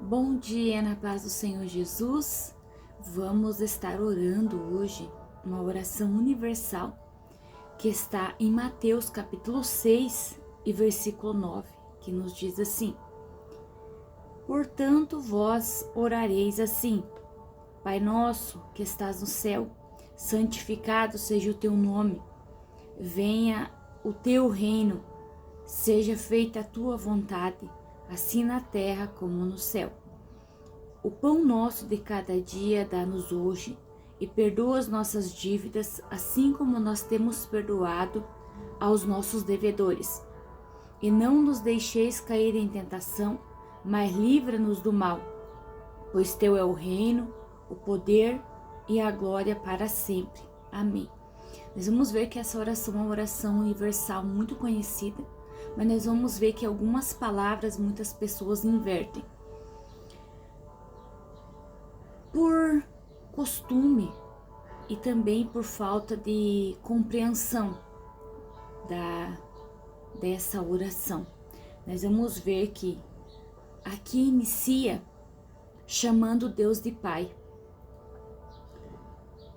Bom dia, na paz do Senhor Jesus. Vamos estar orando hoje uma oração universal que está em Mateus capítulo 6 e versículo 9, que nos diz assim: Portanto, vós orareis assim: Pai nosso que estás no céu, santificado seja o teu nome. Venha o teu reino, seja feita a tua vontade, assim na terra como no céu. O pão nosso de cada dia dá-nos hoje, e perdoa as nossas dívidas, assim como nós temos perdoado aos nossos devedores. E não nos deixeis cair em tentação, mas livra-nos do mal, pois teu é o reino, o poder e a glória para sempre. Amém. Nós vamos ver que essa oração é uma oração universal muito conhecida, mas nós vamos ver que algumas palavras muitas pessoas invertem. Por costume e também por falta de compreensão dessa oração. Nós vamos ver que aqui inicia chamando Deus de Pai.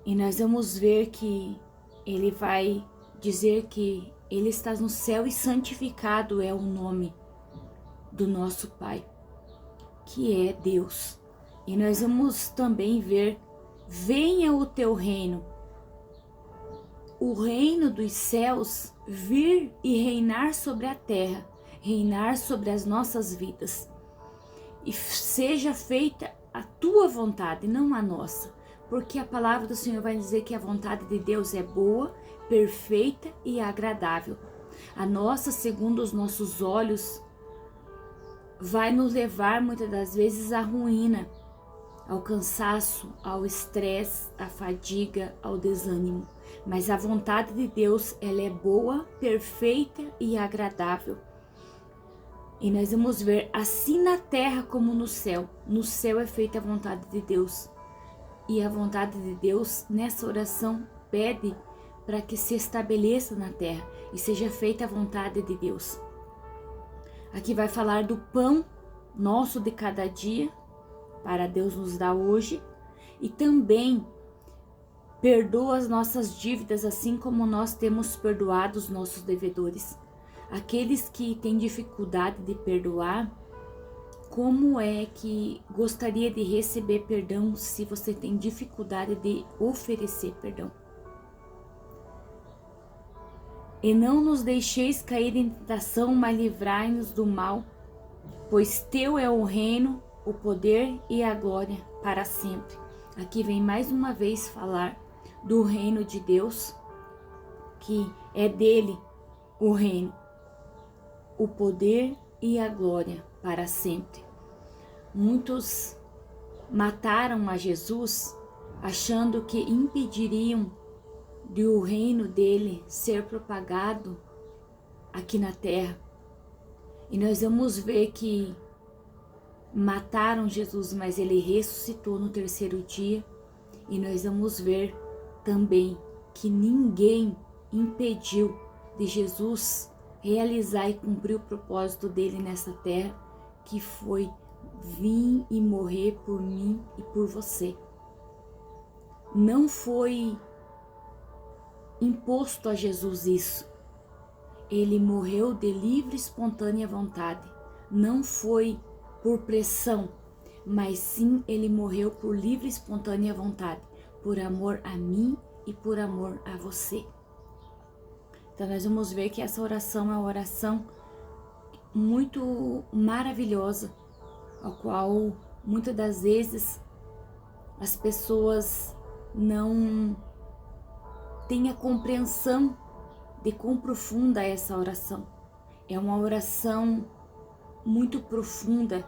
E nós vamos ver que ele vai dizer que ele está no céu e santificado é o nome do nosso Pai, que é Deus. E nós vamos também ver: venha o teu reino, o reino dos céus vir e reinar sobre a terra, reinar sobre as nossas vidas. E seja feita a tua vontade, não a nossa. Porque a palavra do Senhor vai dizer que a vontade de Deus é boa, perfeita e agradável. A nossa, segundo os nossos olhos, vai nos levar muitas das vezes à ruína, ao cansaço, ao estresse, à fadiga, ao desânimo. Mas a vontade de Deus, ela é boa, perfeita e agradável. E nós vamos ver assim na terra como no céu. No céu é feita a vontade de Deus. E a vontade de Deus, nessa oração, pede para que se estabeleça na terra e seja feita a vontade de Deus. Aqui vai falar do pão nosso de cada dia, para Deus nos dar hoje, e também perdoa as nossas dívidas, assim como nós temos perdoado os nossos devedores. Aqueles que têm dificuldade de perdoar, como é que gostaria de receber perdão se você tem dificuldade de oferecer perdão? E não nos deixeis cair em tentação, mas livrai-nos do mal, pois teu é o reino, o poder e a glória para sempre. Aqui vem mais uma vez falar do reino de Deus, que é dele o reino, o poder e a glória para sempre. Muitos mataram a Jesus achando que impediriam de o reino dele ser propagado aqui na terra. E nós vamos ver que mataram Jesus, mas ele ressuscitou no terceiro dia. E nós vamos ver também que ninguém impediu de Jesus realizar e cumprir o propósito dele nessa terra, que foi vir e morrer por mim e por você. Não foi imposto a Jesus isso. Ele morreu de livre e espontânea vontade. Não foi por pressão, mas sim ele morreu por livre e espontânea vontade, por amor a mim e por amor a você. Então nós vamos ver que essa oração é uma oração muito maravilhosa, a qual muitas das vezes as pessoas não têm a compreensão de quão profunda é essa oração. É uma oração muito profunda,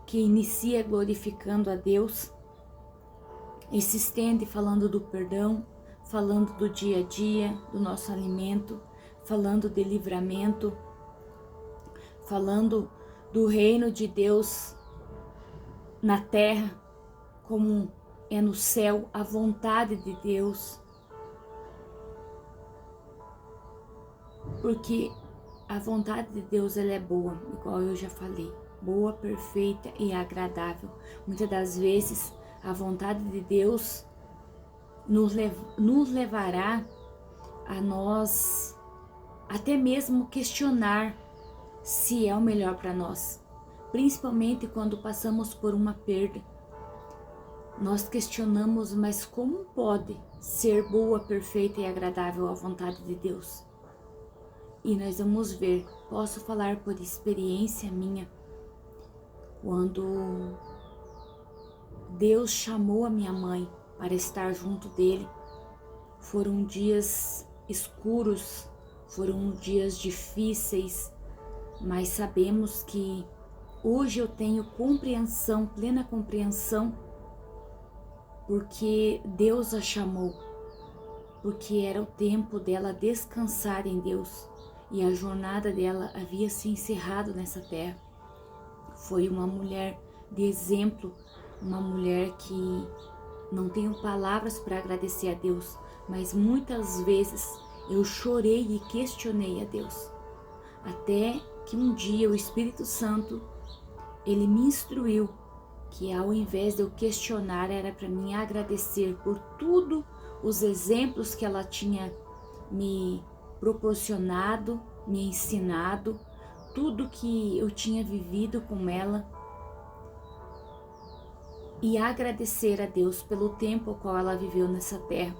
que inicia glorificando a Deus e se estende falando do perdão, falando do dia a dia, do nosso alimento, falando de livramento, falando do reino de Deus na terra, como é no céu, a vontade de Deus. Porque a vontade de Deus, ela é boa, igual eu já falei. boa, perfeita e agradável. Muitas das vezes a vontade de Deus nos levará a nós até mesmo questionar se é o melhor para nós, principalmente quando passamos por uma perda. Nós questionamos, mas como pode ser boa, perfeita e agradável a vontade de Deus? E nós vamos ver, posso falar por experiência minha, quando Deus chamou a minha mãe para estar junto dele, foram dias escuros, foram dias difíceis, mas sabemos que hoje eu tenho compreensão, plena compreensão, porque Deus a chamou, porque era o tempo dela descansar em Deus e a jornada dela havia se encerrado nessa terra. Foi uma mulher de exemplo, uma mulher que não tenho palavras para agradecer a Deus, mas muitas vezes eu chorei e questionei a Deus, até que um dia o Espírito Santo, ele me instruiu que ao invés de eu questionar, era para mim agradecer por tudo os exemplos que ela tinha me proporcionado, me ensinado, tudo que eu tinha vivido com ela, e agradecer a Deus pelo tempo ao qual ela viveu nessa terra.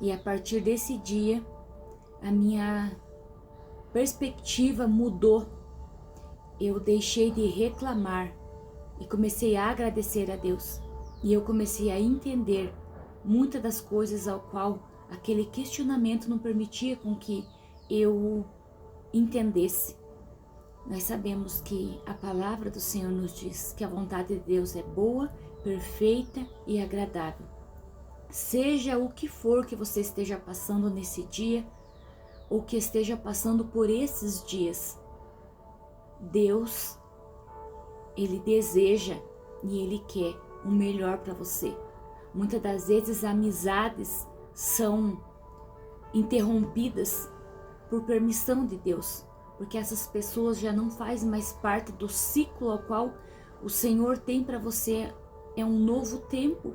E a partir desse dia, a minha perspectiva mudou. Eu deixei de reclamar e comecei a agradecer a Deus. E eu comecei a entender muitas das coisas ao qual aquele questionamento não permitia com que eu entendesse. Nós sabemos que a palavra do Senhor nos diz que a vontade de Deus é boa, perfeita e agradável. Seja o que for que você esteja passando nesse dia, ou que esteja passando por esses dias, Deus, Ele deseja e Ele quer o melhor para você. Muitas das vezes amizades são interrompidas por permissão de Deus, porque essas pessoas já não fazem mais parte do ciclo ao qual o Senhor tem para você. É um novo tempo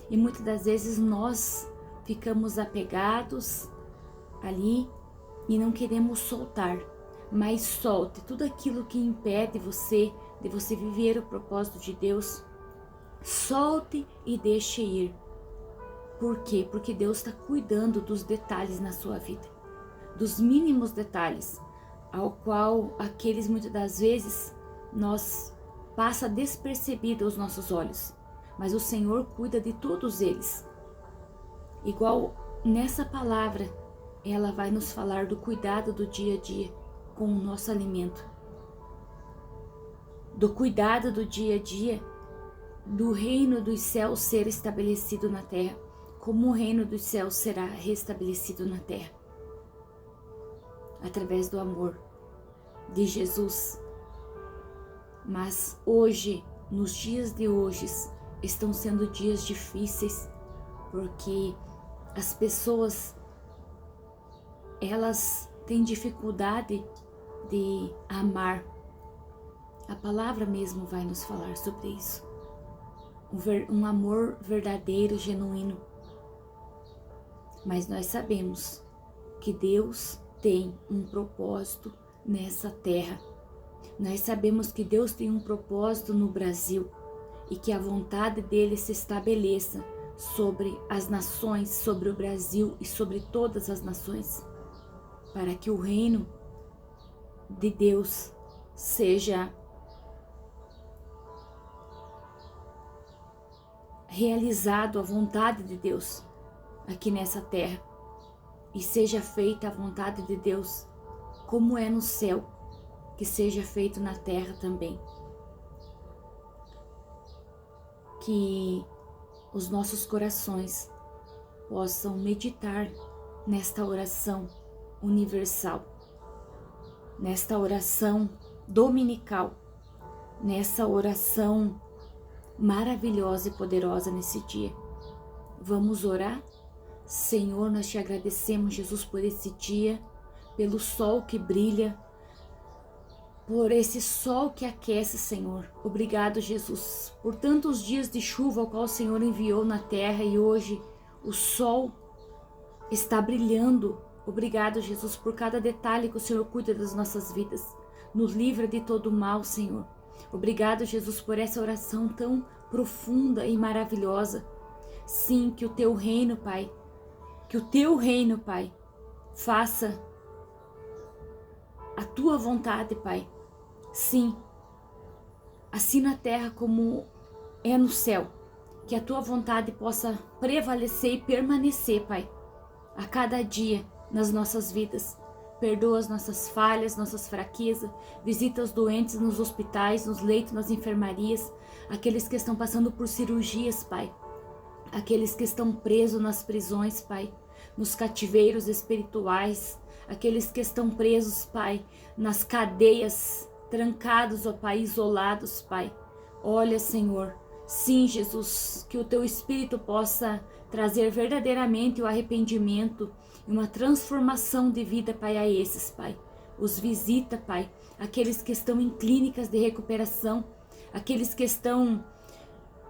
e muitas das vezes nós ficamos apegados ali e não queremos soltar. Mas solte tudo aquilo que impede você de você viver o propósito de Deus. Solte e deixe ir. Por quê? Porque Deus está cuidando dos detalhes na sua vida, dos mínimos detalhes, ao qual aqueles muitas das vezes nós passa despercebido aos nossos olhos, mas o Senhor cuida de todos eles. Igual nessa palavra, ela vai nos falar do cuidado do dia a dia com o nosso alimento, do cuidado do dia a dia, do reino dos céus ser estabelecido na terra, como o reino dos céus será restabelecido na terra, através do amor de Jesus. Mas hoje, nos dias de hoje, estão sendo dias difíceis, porque as pessoas, elas têm dificuldade de amar. A palavra mesmo vai nos falar sobre isso. Um amor verdadeiro, genuíno. Mas nós sabemos que Deus tem um propósito nessa terra. Nós sabemos que Deus tem um propósito no Brasil e que a vontade dele se estabeleça sobre as nações, sobre o Brasil e sobre todas as nações, para que o reino de Deus seja realizado, a vontade de Deus aqui nessa terra, e seja feita a vontade de Deus como é no céu, que seja feito na terra também. Que os nossos corações possam meditar nesta oração universal, nesta oração dominical, nessa oração maravilhosa e poderosa nesse dia. Vamos orar? Senhor, nós te agradecemos, Jesus, por esse dia, pelo sol que brilha por esse sol que aquece, Senhor. Obrigado, Jesus, por tantos dias de chuva ao qual o Senhor enviou na terra e hoje o sol está brilhando. Obrigado, Jesus, por cada detalhe que o Senhor cuida das nossas vidas. Nos livra de todo o mal, Senhor. Obrigado, Jesus, por essa oração tão profunda e maravilhosa. Sim, que o teu reino, Pai, faça a tua vontade, Pai. Sim, assim na terra como é no céu. Que a tua vontade possa prevalecer e permanecer, Pai, a cada dia nas nossas vidas. Perdoa as nossas falhas, nossas fraquezas. Visita os doentes nos hospitais, nos leitos, nas enfermarias. Aqueles que estão passando por cirurgias, Pai. Aqueles que estão presos nas prisões, Pai. Nos cativeiros espirituais. Aqueles que estão presos, Pai, nas cadeias, trancados, ó Pai, isolados, Pai. Olha, Senhor, sim, Jesus, que o Teu Espírito possa trazer verdadeiramente o arrependimento e uma transformação de vida, Pai, a esses, Pai. Os visita, Pai, aqueles que estão em clínicas de recuperação, aqueles que estão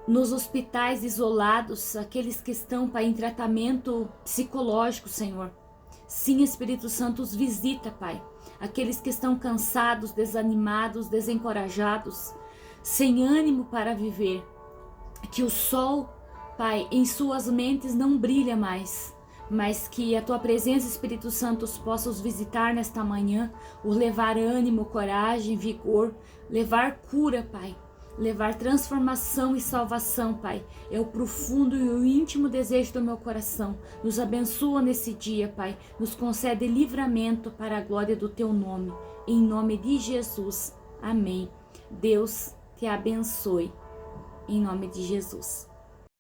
nos hospitais isolados, aqueles que estão, Pai, em tratamento psicológico, Senhor. Sim, Espírito Santo, os visita, Pai. Aqueles que estão cansados, desanimados, desencorajados, sem ânimo para viver. Que o sol, Pai, em suas mentes não brilha mais, mas que a Tua presença, Espírito Santo, os possa os visitar nesta manhã, os levar ânimo, coragem, vigor, levar cura, Pai. Levar transformação e salvação, Pai. É o profundo e o íntimo desejo do meu coração. Nos abençoa nesse dia, Pai. Nos concede livramento para a glória do Teu nome. Em nome de Jesus. Amém. Deus te abençoe. Em nome de Jesus.